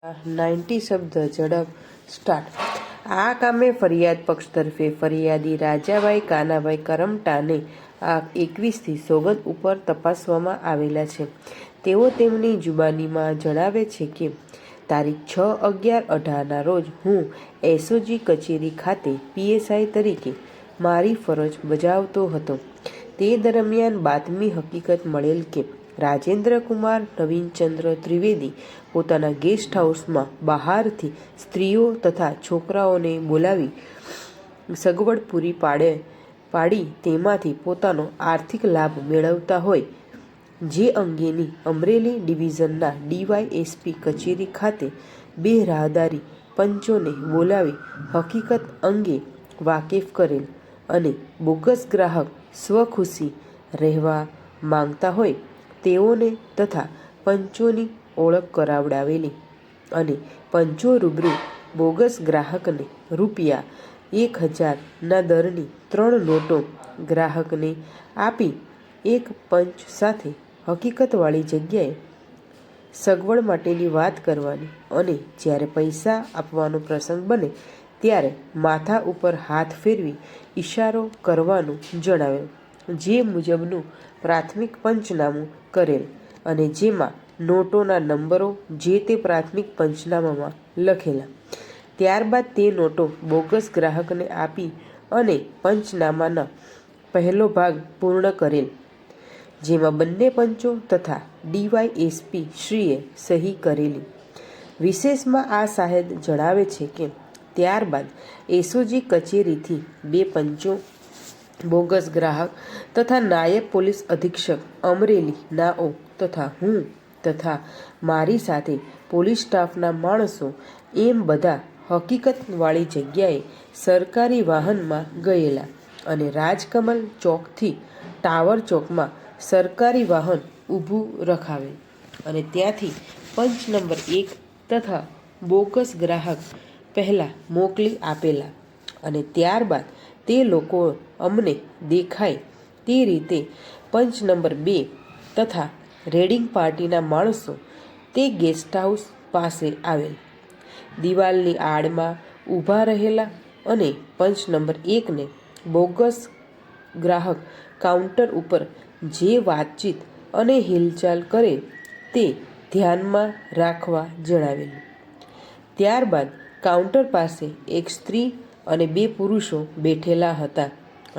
90 શબ્દ ઝડપ સ્ટાર્ટ। આ કામે ફરિયાદ પક્ષ તરફે ફરિયાદી રાજાભાઈ કાનાભાઈ કરમટાને આ 21થી સોગંદ ઉપર તપાસવામાં આવેલા છે। તેઓ તેમની જુબાનીમાં જણાવે છે કે તારીખ 6/11/18ના રોજ હું એસઓજી કચેરી ખાતે પીએસઆઈ તરીકે મારી ફરજ બજાવતો હતો। તે દરમિયાન બાતમી હકીકત મળેલ કે રાજેન્દ્રકુમાર નવીનચંદ્ર ત્રિવેદી પોતાના ગેસ્ટ હાઉસમાં બહારથી સ્ત્રીઓ તથા છોકરાઓને બોલાવી સગવડ પૂરી પાડી તેમાંથી પોતાનો આર્થિક લાભ મેળવતા હોય, જે અંગેની અમરેલી ડિવિઝનના ડીવાયએસપી કચેરી ખાતે 2 રાહદારી પંચોને બોલાવી હકીકત અંગે વાકેફ કરેલ અને બોગસ ગ્રાહક સ્વખુશી રહેવા માંગતા હોય તેઓને તથા પંચોની ઓળખ કરાવડાવેલી અને પંચો રૂબરૂ બોગસ ગ્રાહકને ₹1000ના દરની 3 નોટો ગ્રાહકને આપી એક પંચ સાથે હકીકતવાળી જગ્યાએ સગવડ માટેની વાત કરવાની અને જ્યારે પૈસા આપવાનો પ્રસંગ બને ત્યારે માથા ઉપર હાથ ફેરવી ઇશારો કરવાનું જણાવેલ, જે મુજબનું પ્રાથમિક પંચનામું કરેલ અને જેમાં નોટોના નંબરો જે તે પ્રાથમિક પંચનામામાં લખેલા। ત્યારબાદ તે નોટો બોગસ ગ્રાહકને આપી અને પંચનામાનો પહેલો ભાગ પૂર્ણ કરેલ, જેમાં બંને પંચો તથા ડીવાયએસપી શ્રીએ સહી કરેલી। વિશેષમાં આ સાહેબ જણાવે છે કે ત્યારબાદ એસઓજી કચેરીથી 2 પંચો, બોગસ ગ્રાહક તથા નાયબ પોલીસ અધિક્ષક અમરેલી નાઓ તથા હું તથા મારી સાથે પોલીસ સ્ટાફના માણસો એમ બધા હકીકતવાળી જગ્યાએ સરકારી વાહનમાં ગયેલા અને રાજકમલ ચોકથી ટાવર ચોકમાં સરકારી વાહન ઊભું રખાવેલ અને ત્યાંથી પંચ નંબર 1 તથા બોગસ ગ્રાહક પહેલાં મોકલી આપેલા અને ત્યારબાદ તે લોકો અમને દેખાય તે રીતે પંચ નંબર 2 તથા રેડિંગ પાર્ટીના માણસો તે ગેસ્ટ હાઉસ પાસે આવેલ, દિવાલની આડમાં ઊભા રહેલા અને પંચ નંબર 1ને બોગસ ગ્રાહક કાઉન્ટર ઉપર જે વાતચીત અને હિલચાલ કરે તે ધ્યાનમાં રાખવા જણાવેલું। ત્યારબાદ કાઉન્ટર પાસે એક સ્ત્રી અને 2 પુરુષો બેઠેલા હતા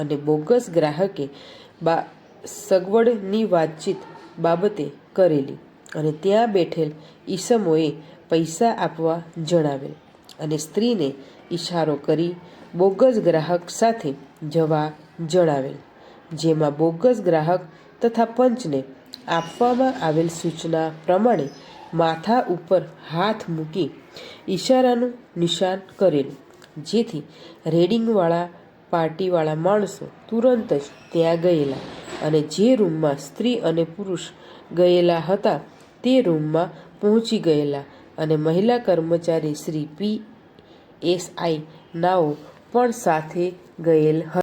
અને બોગસ ગ્રાહકે સગવડની વાતચીત બાબતે કરેલી અને ત્યાં બેઠેલ ઈસમોએ પૈસા આપવા જણાવેલ અને સ્ત્રીને ઇશારો કરી બોગસ ગ્રાહક સાથે જવા જણાવેલ, જેમાં બોગસ ગ્રાહક તથા પંચને આપવામાં આવેલ સૂચના પ્રમાણે માથા ઉપર હાથ મૂકી ઇશારાનું નિશાન કરેલું, જેથી રેડિંગવાળા પાર્ટીવાળા માણસો તુરંત જ ત્યાં ગયેલા અને જે રૂમમાં સ્ત્રી અને પુરુષ ગયેલા હતા તે રૂમમાં પહોંચી ગયેલા અને મહિલા કર્મચારી શ્રી પીએસઆઈ નાઓ પણ સાથે ગયેલ હતા।